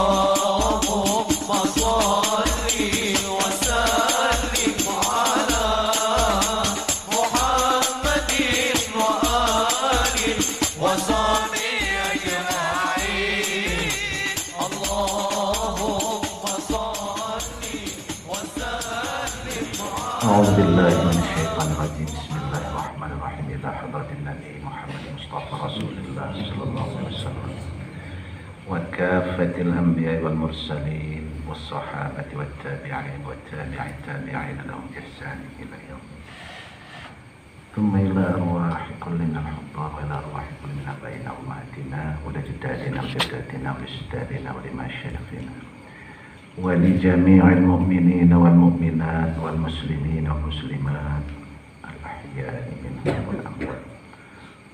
اللهم صل وسلم على محمد وآله وصحبه أجمعين اللهم صل وسلم أعوذ بالله من الشيطان الرجيم بسم الله الرحمن الرحيم إلى حضرة النبي محمد مصطفى رسول الله صلى الله عليه وسلم وكافة الأنبياء والمرسلين والصحابة والتابعين التابعين لهم بإحسان إلى يوم ثم إلى أرواح كلنا الحضار وإلى أرواح كل من أبائنا وأمهاتنا ولأجدادنا وجداتنا ولأجدادنا ولمشايخنا ولجميع المؤمنين والمؤمنات والمسلمين والمسلمات الأحياء منهم والأموات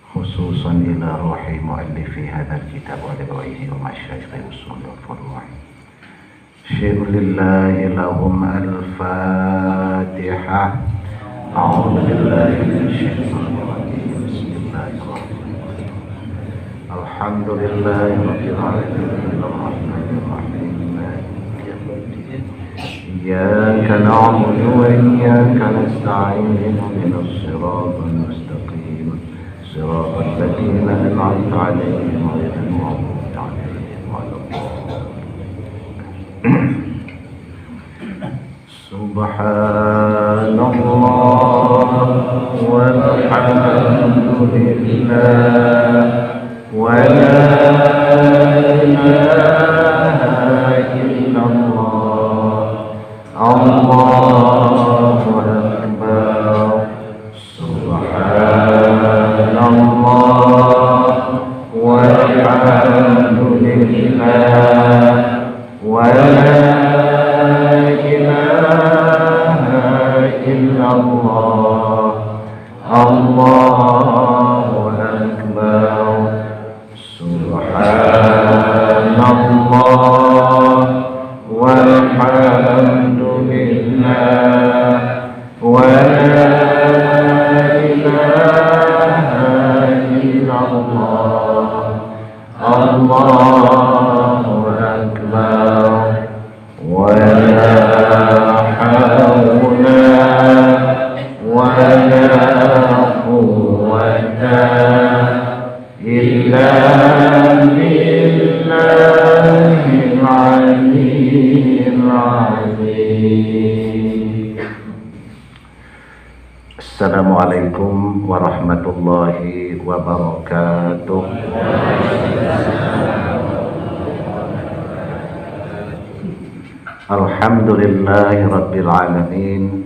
خصوصا إلى روح مؤلف هذا الكتاب ولرويه ومشايخ الأصول والفروع شيء لله لهم الفاتحة. أعوذ بالله من الشيطان الرجيم بسم الله الرحمن الرحيم الحمد لله رب العالمين الرحمن الرحيم مالك يوم الدين إياك نعبد وإياك نستعين اهدنا الصراط المستقيم صراط الذين أنعمت عليهم غير المغضوب عليهم ولا الضالين. سبحان الله والحمد لله ولا إله إلا الله الله أكبر. سبحان الله والحمد لله ولا إله إلا الله الله أكبر. سبحان الله والحمد لله ولا إله إلا الله الله أكبر. ولا حول ولا قوة إلا بالله العلي العظيم. Assalamualaikum warahmatullahi wabarakatuh. Alhamdulillahi rabbil alamin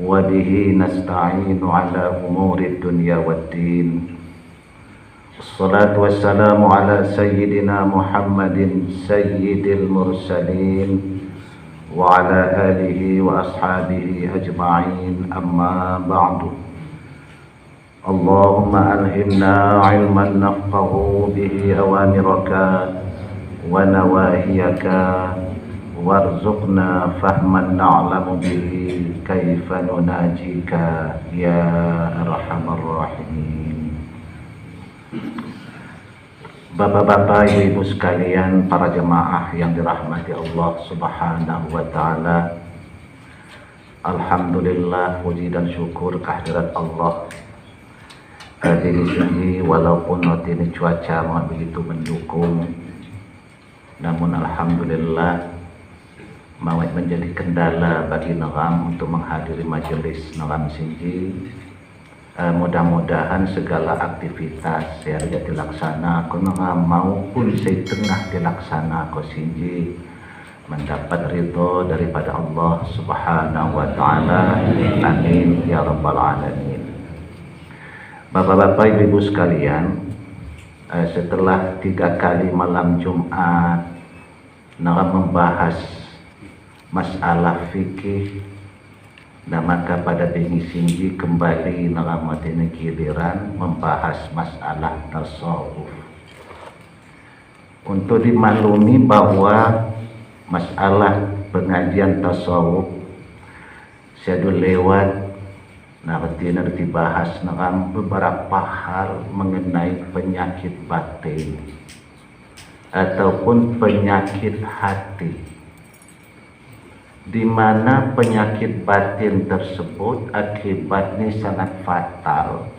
wa bihi nasta'inu ala umuri dunya waddin. Wassalatu wassalamu ala sayyidina Muhammadin sayyidil mursalin wa ala alihi wa ashabihi ajma'in, amma ba'du. Allahumma alhimna ilman nafqahu bihi awamiraka wa nawahiyaka warzuqna fahman na'lamu bihi kaifa nunajika ya arhamar rahimin. Bapak-bapak, ibu-ibu sekalian, para jemaah yang dirahmati Allah Subhanahu wa taala. Alhamdulillah, puji dan syukur kehadirat Allah. Di sini walaupun waktu ini cuaca begitu mendukung, namun alhamdulillah mawat menjadi kendala bagi Nagam untuk menghadiri majelis Nagam Sinji. Mudah-mudahan segala aktivitas yang dilaksana ko Nagam maupun setengah dilaksana ko Sinji mendapat ridho daripada Allah Subhanahu wa taala. Amin ya rabbal alamin. Bapak-bapak, ibu sekalian, setelah 3 kali malam Jumat Nagam membahas masalah fikih, dan maka pada bengi Sinji kembali nalamatine giliran membahas masalah tasawuf. Untuk dimaklumi bahwa masalah pengajian tasawuf saya lewat artinya dibahas dengan beberapa hal mengenai penyakit batin. ataupun penyakit hati, di mana penyakit batin tersebut akibatnya sangat fatal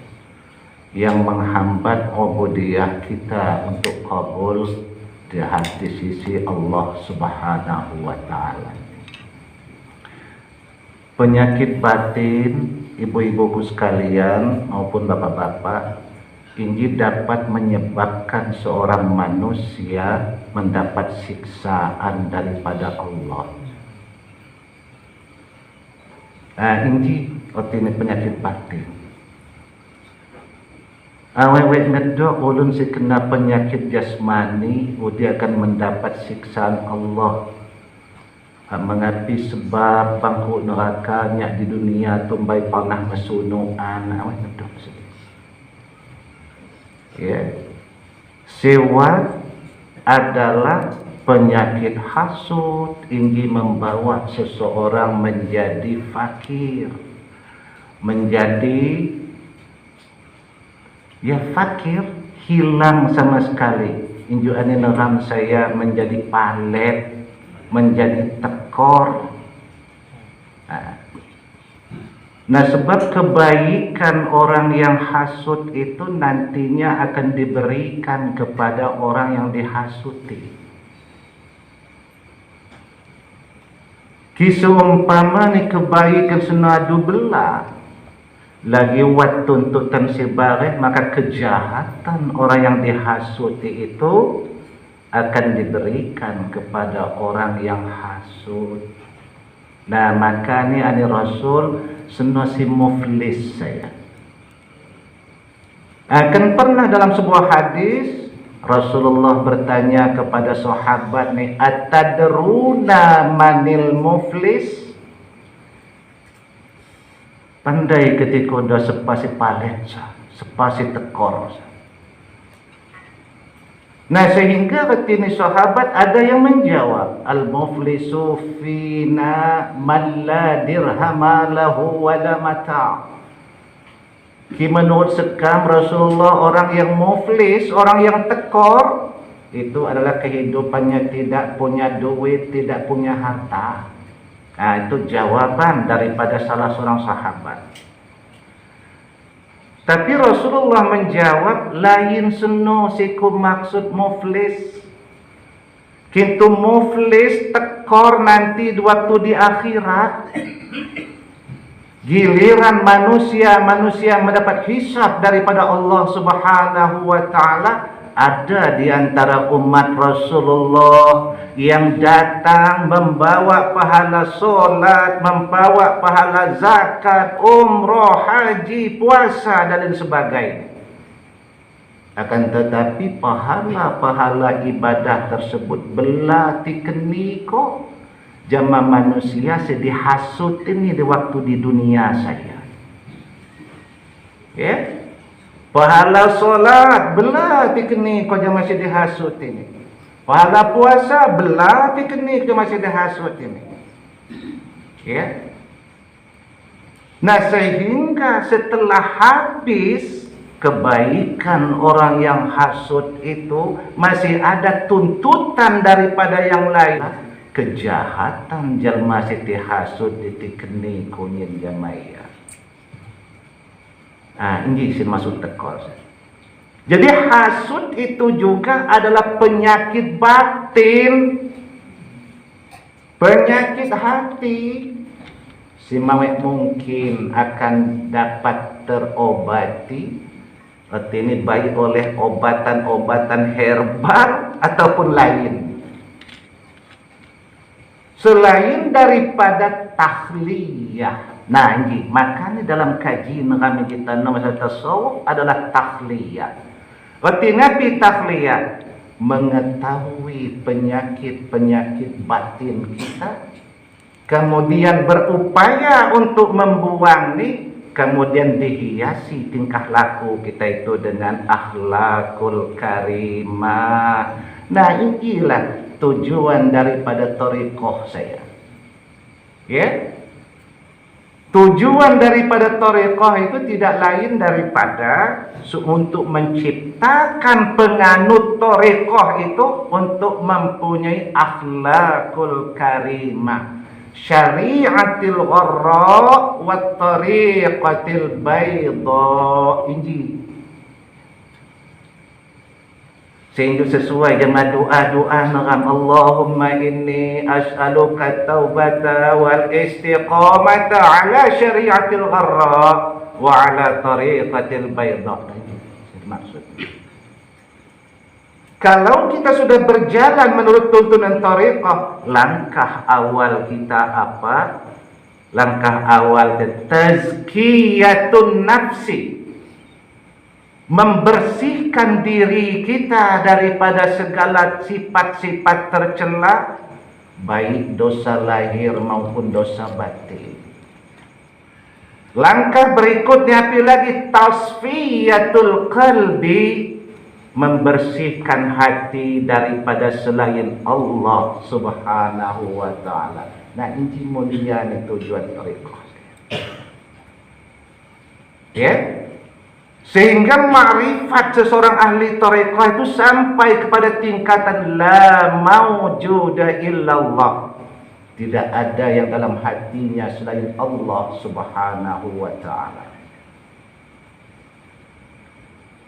yang menghambat ubudiyah kita untuk qabul di sisi Allah Subhanahu wa taala. Penyakit batin, ibu-ibuku sekalian maupun bapak-bapak, ini dapat menyebabkan seorang manusia mendapat siksaan daripada Allah. Nah, ini artinya penyakit batin. Awet ngedok ulun si kena penyakit jasmani, dia akan mendapat siksaan Allah. Mengerti sebab bangku nerakanya di dunia tumbai panah mesunuan. Awet ngedok sedih. Ya. Siwak adalah penyakit hasud, ingin membawa seseorang menjadi fakir, menjadi fakir, hilang sama sekali. Injuannya neram saya menjadi palet, menjadi tekor. Nah, sebab kebaikan orang yang hasud itu nantinya akan diberikan kepada orang yang dihasuti. Kisah umpama ni kebaikan senadu belah lagi wat tuntutan sebareh, maka kejahatan orang yang dihasuti itu akan diberikan kepada orang yang hasud. Nah, maka ni ani Rasul senasi muflis saya. Akan pernah dalam sebuah hadis Rasulullah bertanya kepada sahabat ni, atadruna manil muflis? Pandai ketika dah sepasi palet, sepasi tekor. Nah, sehingga ketika sahabat ada yang menjawab, al-muflisu fina man la dirhama lahu wa la mata'. Menurut sekam Rasulullah, orang yang muflis, orang yang tekor, itu adalah kehidupannya tidak punya duit, tidak punya harta. Nah, itu jawaban daripada salah seorang sahabat. Tapi Rasulullah menjawab, lain seno siku maksud muflis. Kintu muflis tekor nanti waktu di akhirat. Giliran manusia mendapat hisab daripada Allah Subhanahu wa taala, ada di antara umat Rasulullah yang datang membawa pahala solat, membawa pahala zakat, umrah, haji, puasa dan lain sebagainya. Akan tetapi pahala-pahala ibadah tersebut belati keni kok jama manusia sedih hasut ini di waktu di dunia saya. Ya. Pahala solat belati keni kok jama sedih hasut ini. Pahala puasa belati keni kok masih dihasut ini. Ya. Nah, sehingga setelah habis kebaikan orang yang hasut itu, masih ada tuntutan daripada yang lain. Kejahatan jalma siti hasut ditikeni kunyin jamaya. Ini sih masuk tekor. Jadi hasud itu juga adalah penyakit batin, penyakit hati. Si mawek mungkin akan dapat terobati, ini baik oleh obatan-obatan herbal ataupun lain. Selain daripada tahliyah. Nah, ini makanya dalam kajian kami kita masalah tasawuf adalah tahliyah. Berarti Nabi tahliyah mengetahui penyakit-penyakit batin kita, kemudian berupaya untuk membuang nih, kemudian dihiasi tingkah laku kita itu dengan akhlakul karimah. Nah, inilah tujuan daripada thariqah saya. Ya. Tujuan daripada thariqah itu tidak lain daripada untuk menciptakan penganut thariqah itu untuk mempunyai akhlakul karimah, syariatil gharra wa tariqatil bayda. Ini sehingga sesuai dengan doa-doa dengan Allahumma inni as'aluka taubata wal istiqamata ala syariatil gharra wa ala tariqatil bayda. Maksudnya, kalau kita sudah berjalan menurut tuntunan thariqah, langkah awal kita apa? Langkah awal tazkiyatun nafsi, membersihkan diri kita daripada segala sifat-sifat tercela, baik dosa lahir maupun dosa batin. Langkah berikutnya apa lagi? Tasfiyatul qalbi, membersihkan hati daripada selain Allah Subhanahu wa ta'ala. Nah, ini mulia ni tujuan thariqah. Ya? Sehingga ma'rifat seseorang ahli thariqah itu sampai kepada tingkatan la mawjuda illallah. Tidak ada yang dalam hatinya selain Allah Subhanahu wa ta'ala.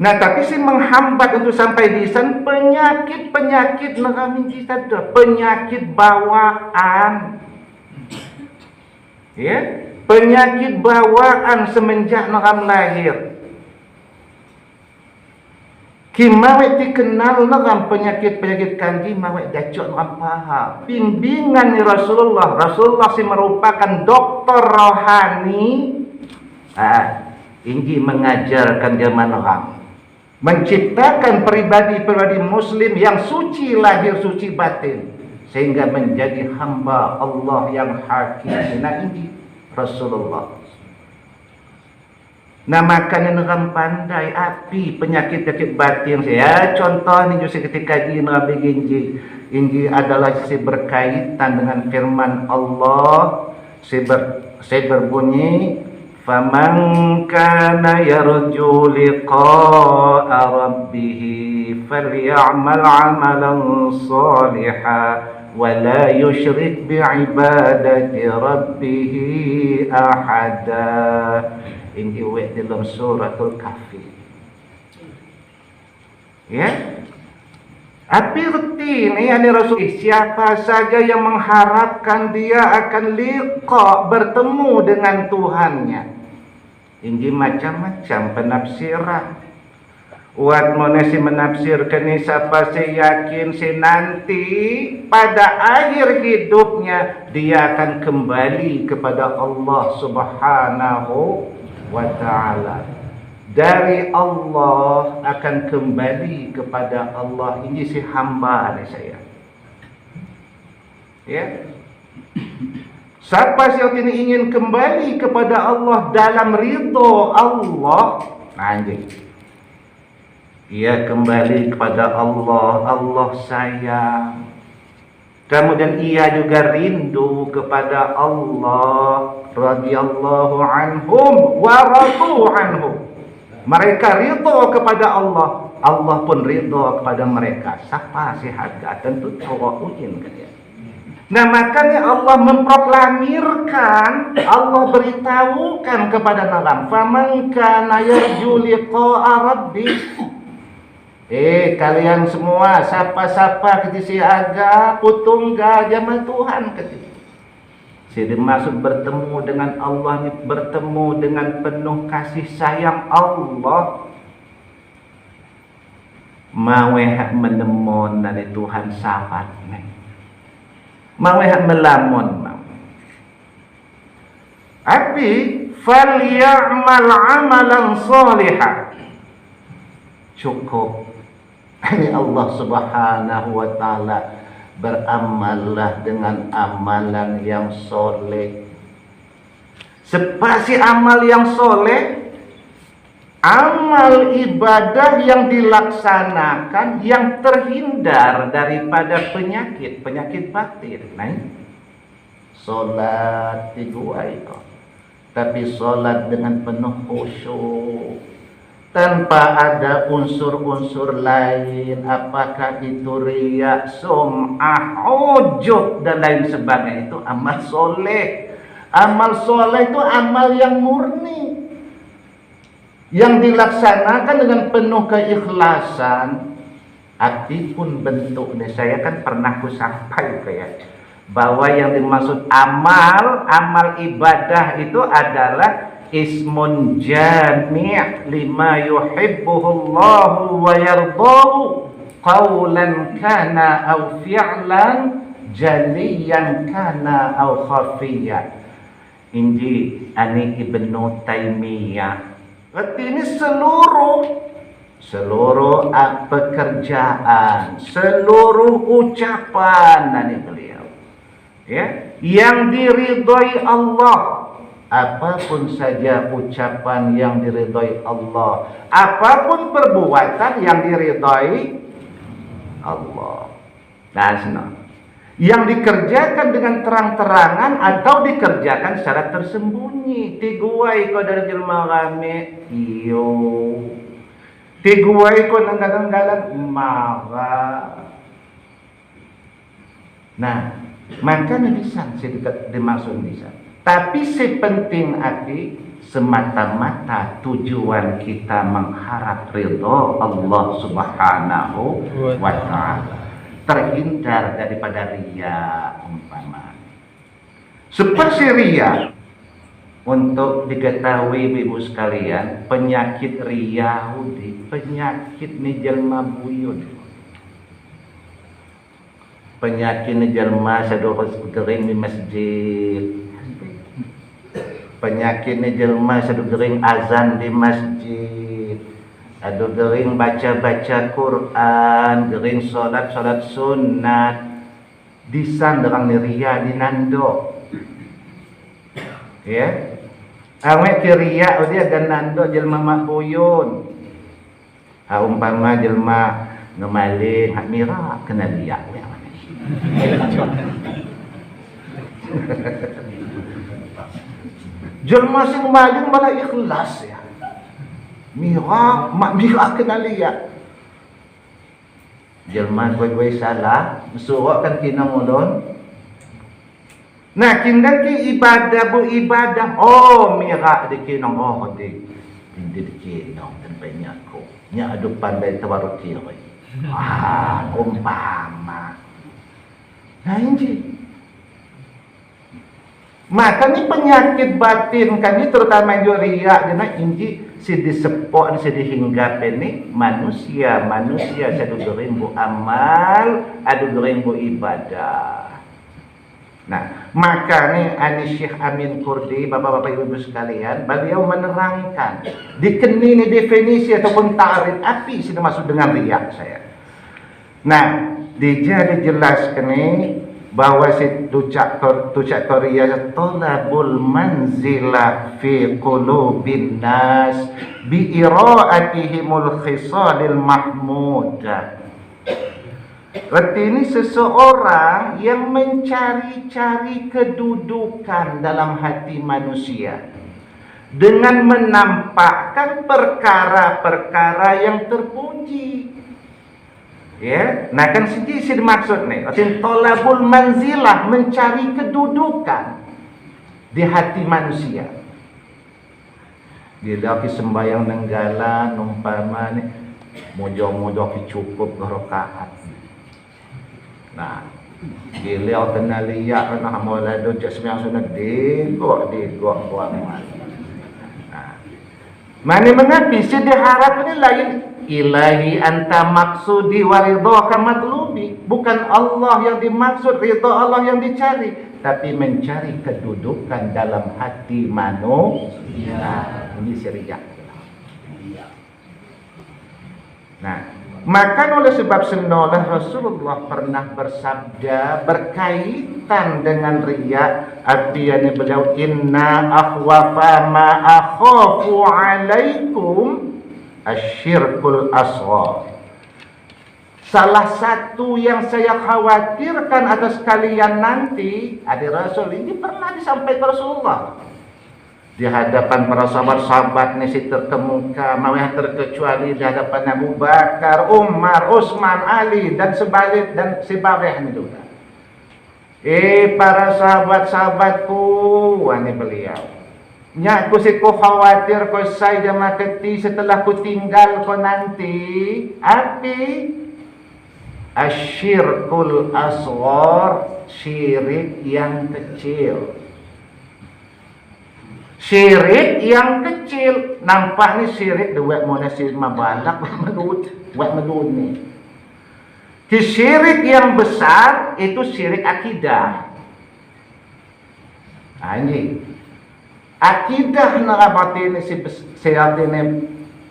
Nah, tapi si menghambat untuk sampai di sana penyakit negami kita dah, penyakit bawaan. Ya, penyakit bawaan semenjak negam lahir. Kimawet dikenal dengan penyakit-penyakit kanji, mawet dacok dengan faham. Bimbingan ni Rasulullah si merupakan doktor rohani. Ini mengajarkan zaman orang, menciptakan pribadi-pribadi muslim yang suci lahir, suci batin, sehingga menjadi hamba Allah yang hakiki. Nah, ini Rasulullah. Nah, makanya orang pandai api penyakit-penyakit batin. Ya, contoh ni juga ketika di Nabi Inji adalah berkaitan dengan firman Allah. Saya berbunyi, faman kana yarju liqa'a rabbih falyamal 'amalan shalihan wala yusyrik bi'ibadati rabbih ahada. Ini dalam suratul Kahfi. Ya, Api reti ni yang Rasul, siapa saja yang mengharapkan dia akan liqa, bertemu dengan Tuhannya. Ini macam-macam penafsiran. Wat monesi menafsirkan ni siapa saya yakin si nanti pada akhir hidupnya dia akan kembali kepada Allah Subhanahu wa ta'ala. Dari Allah akan kembali kepada Allah. Ini si hamba ni saya. Ya. Siapa yang ini ingin kembali kepada Allah dalam ridha Allah, anjing. Ia kembali kepada Allah, Allah sayang. Kemudian ia juga rindu kepada Allah, radhiyallahu anhum wa radu anhum. Mereka ridha kepada Allah, Allah pun ridha kepada mereka. Siapa si harga? Tentu tawa'uin kan ya. Nah, makanya Allah memproklamirkan, Allah beritahukan kepada Nabi, faman kana yarju liqa'a rabbih. Kalian semua, siapa-siapa keti si aga putungga jamal Tuhan keti. Jadi masuk bertemu dengan Allah ni, bertemu dengan penuh kasih sayang Allah. Maweh menemon dari Tuhan sahabat ni. Maweh melamun mau. Tapi falyamal amalan shalihan. Cukup. Ini Allah Subhanahu wa ta'ala, beramallah dengan amalan yang soleh. Sepasi amal yang soleh, amal ibadah yang dilaksanakan yang terhindar daripada penyakit batin. Nah, solat dua itu, tapi solat dengan penuh khusyuk tanpa ada unsur-unsur lain, apakah itu riya, sum'ah, ujub dan lain sebagainya, itu amal soleh. Amal soleh itu amal yang murni, yang dilaksanakan dengan penuh keikhlasan. Apapun bentuknya, saya kan pernah kusampai kayak bahwa yang dimaksud amal ibadah itu adalah ismun jami' lima yuhibbuhullahu wa yardahu qawlan kana aw fi'lan jaliyan kana aw khafiyan. Ini ani Ibnu Taimiyah. Berarti ini seluruh pekerjaan, seluruh ucapan dari beliau, ya, yang diridhoi Allah. Apapun saja ucapan yang diridhoi Allah, apapun perbuatan yang diridhoi Allah. Nah, yang dikerjakan dengan terang-terangan atau dikerjakan secara tersembunyi. Tiguai ko dari jelma kami, iyo. Tiguai ko ng galang-galang, marah. Nah, maka bisa dimaksud bisa. Tapi sepenting hati semata-mata tujuan kita mengharap ridho Allah Subhanahu wa ta'ala, terhindar daripada riya umpama. Seperti riya, untuk diketahui ibu sekalian, penyakit riya penyakit ni jelma buyut. Penyakit ni jelma sadohos gering di masjid. Penyakit ni jelma sadu gering azan di masjid. Adu gering baca-baca Quran, gering solat sunat. Disan derang ni riya dinando. Ya. Awet riya dia dan nando jelma makbuyun. Umpama jelma ngemaling hak mira kena liak. Jelma sing maling malah ikhlas ya. Mira kena liak. Jelma gue salah, suruh kan kina mulun. Nah, kindan ki ibadah, oh mira di kinong di kinong dan banyak ko. Nya adu pandai tawaruk kiri. Umpama. Nah ini. Maka ni penyakit batin kan ni terutama riya dina inji si disepok si dihinggap ini manusia sadu gerimbu amal, adu gerimbu ibadah. Nah, maka nih ani Syekh Amin Kurdi, bapak-bapak ibu sekalian, beliau menerangkan dikenini definisi ataupun ta'rif apa sih dimaksud dengan riya saya. Nah, dia dijelaskan nih bahwa si tucak riya talabul manzilah fi qulubin nas bi ira'atihimul khisalil mahmudah. Berarti ini seseorang yang mencari-cari kedudukan dalam hati manusia dengan menampakkan perkara-perkara yang terpuji. Ya, nah kan sisi dimaksud nih, artinya tolabul manzilah, mencari kedudukan di hati manusia. Dia sembahyang nenggalan umpama nih, mojo-mojo cukup rakaat. Nah, giliau kena liyak kena mula do cak sembiang sunat digok buang mana. Nah, mana mengapi si diharap ini lain ilahi anta maksudi wa ridhaka matlubi, bukan Allah yang dimaksud, ridha Allah yang dicari, tapi mencari kedudukan dalam hati manusia. Ini syariat. Nah, maka oleh sebab senolah Rasulullah pernah bersabda berkaitan dengan riya, artinya beliau inna akhwafa ma akhafu alaikum asyirkul asghar. Salah satu yang saya khawatirkan atas kalian nanti, ada Rasul ini pernah disampaikan Rasulullah. di hadapan para sahabat-sahabat ni si terkemuka, mawah terkecuali di hadapan Abu Bakar, Umar, Utsman, Ali dan sebalik dan sebareh ni juga. Para sahabat-sahabatku, wani beliau. Nya ku si ku khawatir ko say jama keti setelah ku tinggal ko nanti api asyirkul asghar, syirik yang kecil. Syirik yang kecil. Nampak ni syirik dua monasir mabalak buat melud ni. Syirik yang besar itu syirik akidah. Ini akidah narabati ni si ini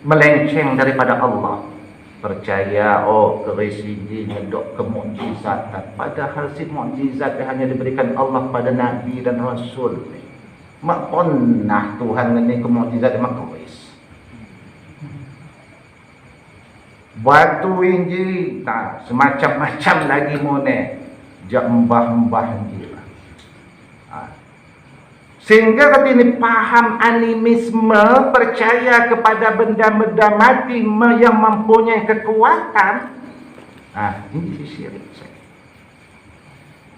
melenceng daripada Allah. Percaya kerisiji dok kemukjizatan, padahal si mukjizat hanya diberikan Allah pada Nabi dan Rasul. Mak pernah Tuhan ini kemukjizat makruis. Batu inji tak semacam-macam lagi mone jak mbah-mbah inji lah. Sehingga ini paham animisme, percaya kepada benda-benda mati yang mempunyai kekuatan. Ini si syirik.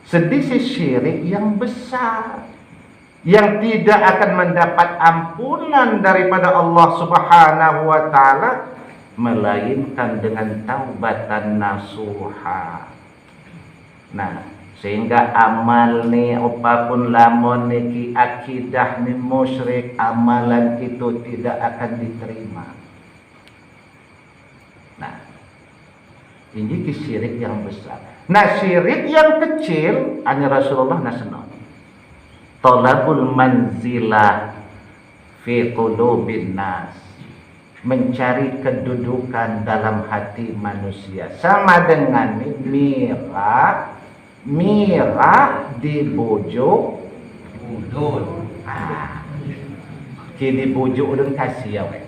Sedisi syirik yang besar, yang tidak akan mendapat ampunan daripada Allah Subhanahu wa taala melainkan dengan taubatan nasuha. Sehingga amal ni apapun lamun ni akidah ni musyrik, amalan itu tidak akan diterima. Ini syirik yang besar. Syirik yang kecil hanya Rasulullah nasenol. Talabul manzilah fi qulubin nas, mencari kedudukan dalam hati manusia. Sama dengan Mira dibujuk ulun. Ki dibujuk ulun kasih awak.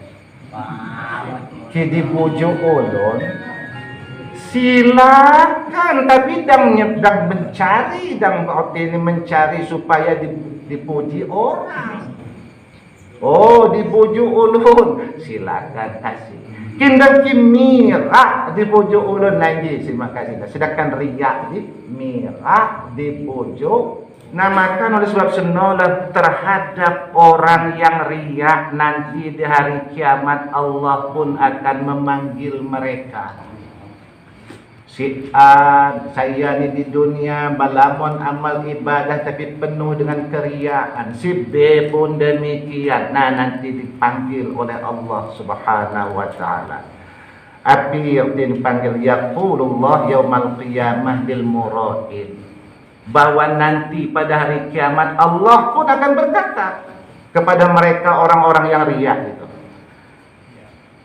Ki dibujuk ulun silakan, tapi dang mencari, dang ini mencari supaya dipuji orang. Dibujuk ulun, silakan kasih. Kindang mira dibujuk ulun lagi, terima kasih. Sedangkan riak di mira dibujuk. Namakan oleh sebab senolak terhadap orang yang riak, nanti di hari kiamat Allah pun akan memanggil mereka. Si A, saya ni di dunia balamun amal ibadah tapi penuh dengan keriaan. Si B pun demikian. Nanti dipanggil oleh Allah Subhanahu wa taala. Api yang dipanggil yaqulullah yaumal qiyamah lil muraid. Bahwa nanti pada hari kiamat Allah pun akan berkata kepada mereka orang-orang yang riya itu.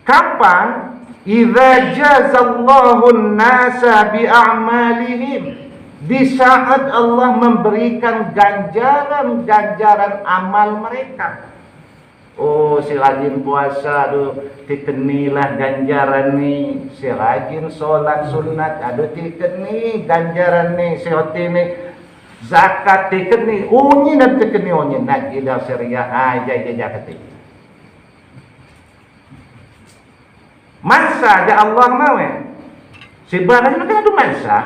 Kapan? Idza jazallahu an-nasa bi'amalihim, di saat Allah memberikan ganjaran amal mereka. Si rajin puasa dikenilah ganjaran ni, si rajin solat sunat dikeni ganjaran ni, si hoti ni zakat dikeni unyi nak dikeni unyi nak ida syariah aja kata. Mansa dia Allah mau sebenarnya kan ada mansa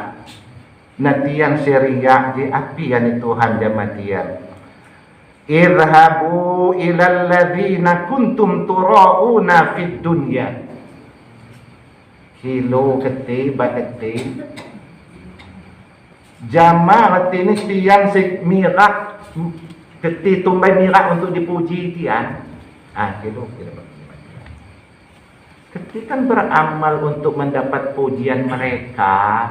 natian syariah di api yang Tuhan dia matian. Irhabu ilal ladzina kuntum turauna fid dunya. Kilo keti baketi jamaah ini tiang mirak keti tumbai mirak untuk dipuji tian. Kilo ketika beramal untuk mendapat pujian mereka,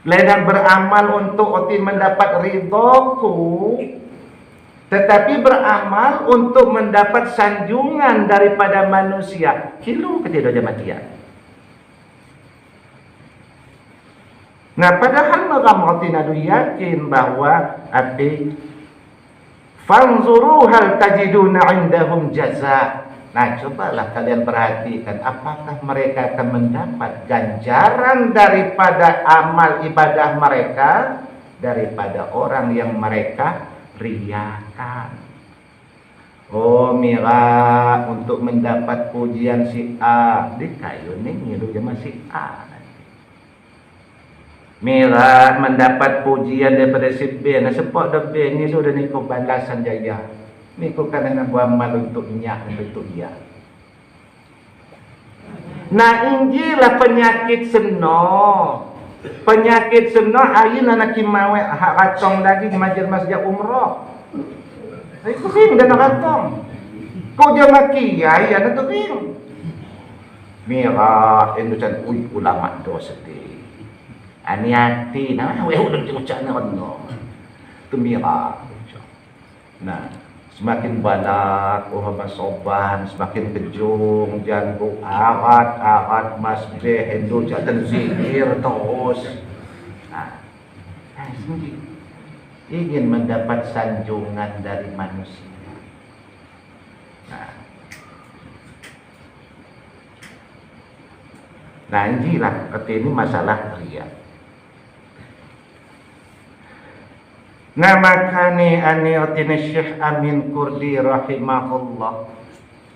ledang beramal untuk mendapat ridhoku, tetapi beramal untuk mendapat sanjungan daripada manusia. Kilo ketidak jamatia. Padahal mereka nadu yakin bahwa fanzuru hal tajiduna indahum jaza. Cobalah kalian perhatikan apakah mereka akan mendapat ganjaran daripada amal ibadah mereka daripada orang yang mereka riakan. Oh, mira untuk mendapat pujian si A. Di kayu nih ngilu sama si A. Mira mendapat pujian daripada si B. Nah, sepok de B ni sudah niku balasan jaya. Niku kadang beramal untuk nyak untuk ia. Nah, injilah penyakit seno. Penyakit seno ayeuna nak kimawe hak ratong lagi di masjid umrah. Itu ring dan ratong. Kau jangan kiai ya itu ring. Mira Indonesia ulama dosa sedih. Ani hati nah we udah ucapna ono. Tu mira. Nah, semakin banyak orang soban, semakin kejung, jangan arat masbih Hindu jatan zikir terus. Nah, sendiri ingin mendapat sanjungan dari manusia. Nah, inilah ini masalah ria. Nah, makanya aniyatina Syekh Amin Kurdi rahimahullah.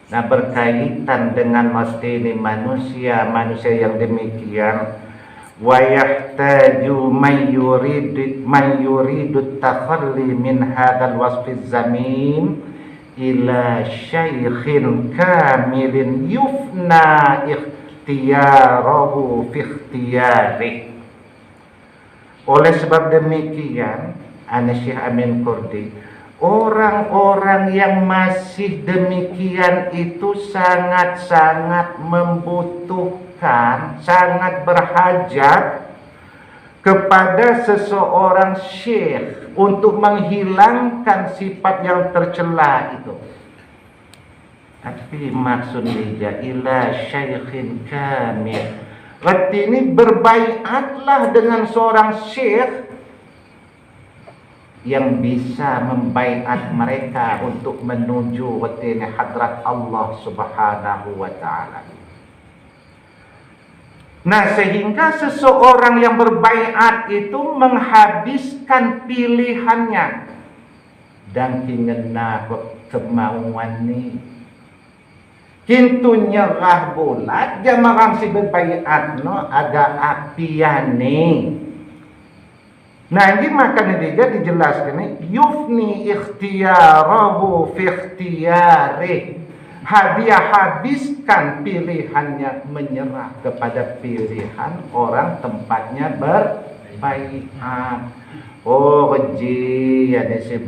Nah, berkaitan dengan mesti ini manusia yang demikian. Wa yahtaju man yuridu takhalli min hadzal wasfi zamim ila syaikhin kamilin yufna ikhtiyarahu fi ikhtiyarih. Oleh sebab demikian Syekh Amin Kurdi, orang-orang yang masih demikian itu sangat-sangat membutuhkan, sangat berhajat kepada seseorang syekh untuk menghilangkan sifat yang tercela itu. Tapi maksud dia ila syaikhin kamil. Berarti ini berbaiatlah dengan seorang syekh yang bisa membaiat mereka untuk menuju watini hadrat Allah Subhanahu wa ta'ala. Nah, sehingga seseorang yang berbaiat itu menghabiskan pilihannya dan kingena kemauan ni kintu nyerah bulat jamarang si berbaiat no ada apiane. Nah, ini makanya dia dijelaskan ini yufni ikhtiyarahu fi ikhtiyarih. Dia habiskan pilihannya menyerah kepada pilihan orang tempatnya berbaiat. Oh, ji ada sebaik